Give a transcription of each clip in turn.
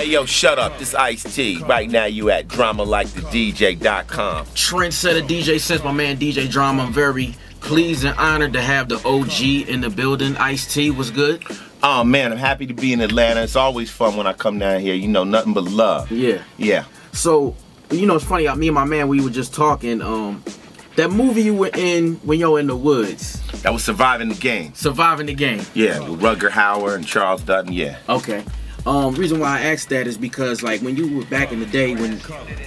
Hey yo, shut up. This Ice-T. Right now you at DramaLikeTheDJ.com. Trendsetter DJ since my man DJ Drama. I'm very pleased and honored to have the OG in the building. Ice-T, what's good? Oh man, I'm happy to be in Atlanta. It's always fun when I come down here. You know, nothing but love. Yeah. Yeah. So, you know, it's funny, me and my man, we were just talking, that movie you were in when you were in the woods. That was Surviving the Game. Surviving the Game. Yeah, with Rutger Hauer and Charles Dutton, yeah. Okay. Reason why I asked that is because, like, when you were back in the day, when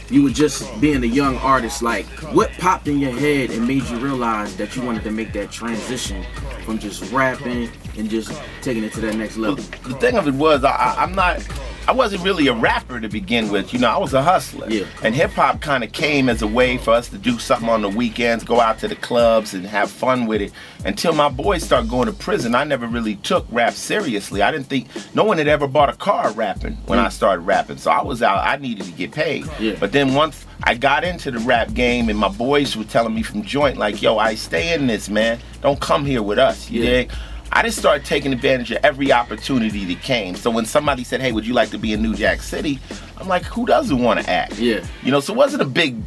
you were just being a young artist, like, what popped in your head and made you realize that you wanted to make that transition from just rapping and just taking it to that next level? The thing of it was, I wasn't really a rapper to begin with. You know, I was a hustler. Yeah. And hip-hop kind of came as a way for us to do something on the weekends, go out to the clubs and have fun with it. Until my boys started going to prison, I never really took rap seriously. I didn't think, no one had ever bought a car rapping when I started rapping. So I was out, I needed to get paid. Yeah. But then once I got into the rap game and my boys were telling me from joint, like, yo, I stay in this, man. Don't come here with us, you dig? I just started taking advantage of every opportunity that came. So when somebody said, hey, would you like to be in New Jack City? I'm like, who doesn't want to act? Yeah. You know, so it wasn't a big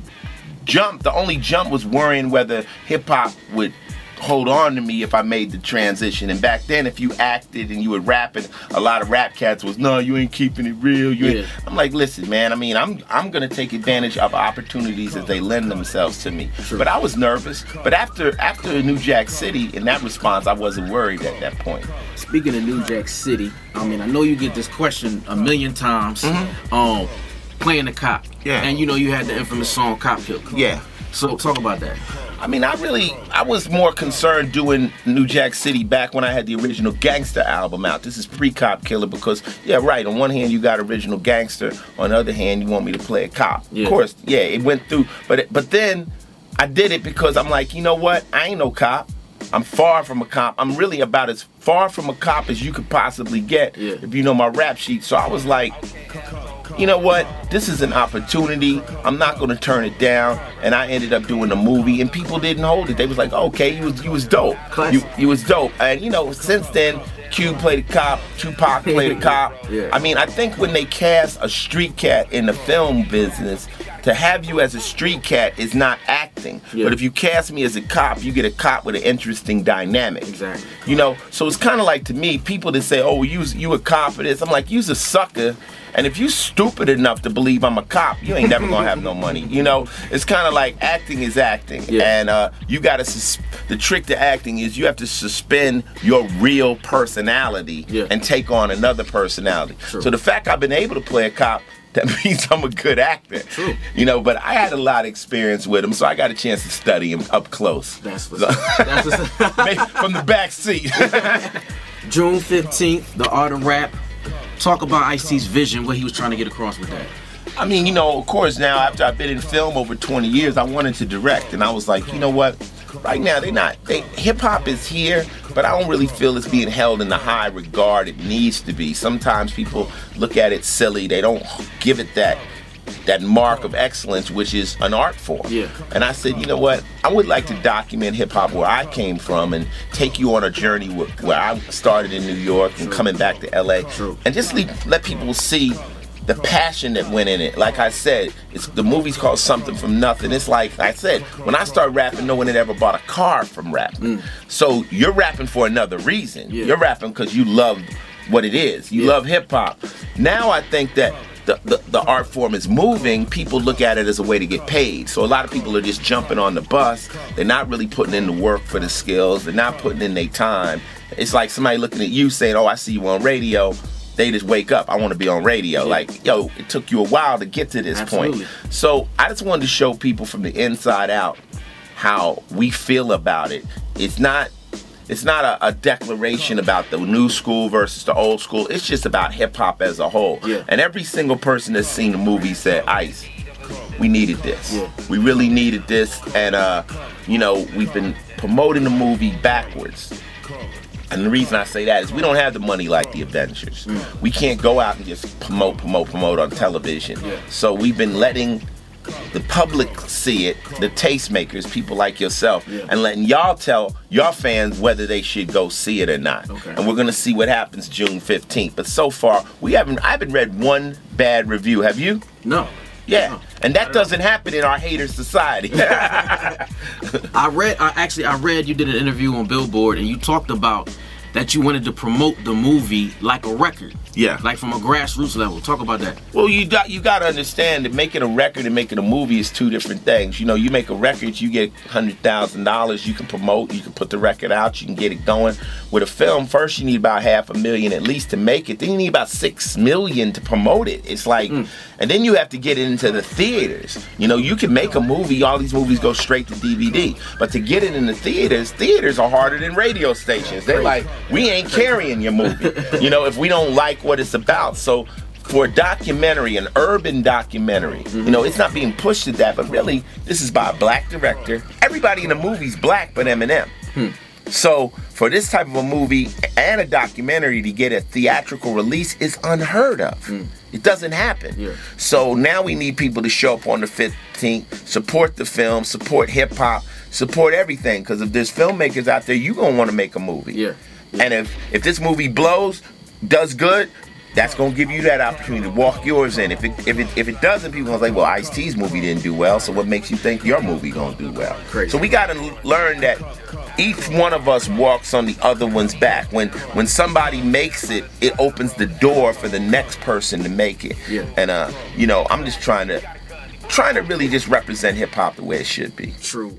jump. The only jump was worrying whether hip hop would hold on to me if I made the transition. And back then, if you acted and you were rapping, a lot of rap cats was, no, you ain't keeping it real. You ain't. I'm like, listen, man, I mean, I'm gonna take advantage of opportunities as they lend themselves to me. True. But I was nervous. But after New Jack City, in that response, I wasn't worried at that point. Speaking of New Jack City, I mean, I know you get this question a million times. Playing the cop. Yeah. And you know you had the infamous song Cop Killer. Yeah. So talk about that. I mean, I was more concerned doing New Jack City back when I had the original Gangster album out. This is pre-Cop Killer because, yeah, right, on one hand you got original Gangster, on the other hand you want me to play a cop. Yeah. Of course, yeah, it went through, but then I did it because I'm like, you know what, I ain't no cop. I'm far from a cop. I'm really about as far from a cop as you could possibly get if you know my rap sheet. So I was like, you know what, this is an opportunity. I'm not gonna turn it down. And I ended up doing a movie and people didn't hold it. They was like, oh, okay, you was dope. You was dope. And you know, since then, Cube played a cop, Tupac played a cop. I mean, I think when they cast a street cat in the film business, to have you as a street cat is not acting. But if you cast me as a cop, you get a cop with an interesting dynamic. Exactly. You know, so it's kind of like, to me, people that say, oh, you a cop for this. I'm like, you's a sucker. And if you stupid enough to believe I'm a cop, you ain't never gonna have no money. You know, it's kind of like acting is acting. And you gotta, the trick to acting is you have to suspend your real personality and take on another personality. So the fact I've been able to play a cop, that means I'm a good actor. True. You know, but I had a lot of experience with him, so I got a chance to study him up close. That's what's From the back seat. June 15th, The Art of Rap. Talk about Ice-T's vision, what he was trying to get across with that. I mean, you know, of course, now after I've been in film over 20 years, I wanted to direct, and I was like, you know what? Right now, hip-hop is here, but I don't really feel it's being held in the high regard it needs to be. Sometimes people look at it silly. They don't give it that mark of excellence, which is an art form. And I said, you know what? I would like to document hip-hop where I came from and take you on a journey where I started in New York and coming back to LA. And just let people see the passion that went in it. Like I said, the movie's called Something From Nothing. It's like I said, when I started rapping, no one had ever bought a car from rapping. So you're rapping for another reason. You're rapping because you love what it is. You love hip-hop. Now I think that the art form is moving. People look at it as a way to get paid. So a lot of people are just jumping on the bus. They're not really putting in the work for the skills. They're not putting in their time. It's like somebody looking at you saying, oh, I see you on radio. They just wake up, I want to be on radio. Like, yo, it took you a while to get to this point. So I just wanted to show people from the inside out how we feel about it. It's not a declaration about the new school versus the old school. It's just about hip-hop as a whole. And every single person that's seen the movie said, Ice, we needed this. We really needed this. And, you know, we've been promoting the movie backwards. And the reason I say that is we don't have the money like the Avengers. We can't go out and just promote on television. So we've been letting the public see it, the tastemakers, people like yourself, and letting y'all tell your fans whether they should go see it or not. And we're gonna see what happens June 15th. But so far, I haven't read one bad review. Have you? No. Yeah, and that doesn't happen in our hater society. I read you did an interview on Billboard, and you talked about that you wanted to promote the movie like a record. Yeah. Like from a grassroots level. Talk about that. Well, you got to understand that making a record and making a movie is two different things. You know, you make a record, you get $100,000, you can promote, you can put the record out, you can get it going. With a film, first you need about $500,000 at least to make it. Then you need about $6 million to promote it. It's like, and then you have to get it into the theaters. You know, you can make a movie, all these movies go straight to DVD. But to get it in the theaters are harder than radio stations. They're like, we ain't carrying your movie, you know, if we don't like what it's about. So for a documentary, an urban documentary, you know, it's not being pushed at that, but really, this is by a black director. Everybody in the movie's black but Eminem. So for this type of a movie and a documentary to get a theatrical release is unheard of. It doesn't happen. So now we need people to show up on the 15th, support the film, support hip-hop, support everything, because if there's filmmakers out there, you're going to want to make a movie. And if this movie does good, that's gonna give you that opportunity to walk yours in. If it doesn't, people gonna say, well, Ice-T's movie didn't do well, so what makes you think your movie gonna do well? So we gotta learn that each one of us walks on the other one's back. When somebody makes it, it opens the door for the next person to make it. And you know, I'm just trying to really just represent hip hop the way it should be. True.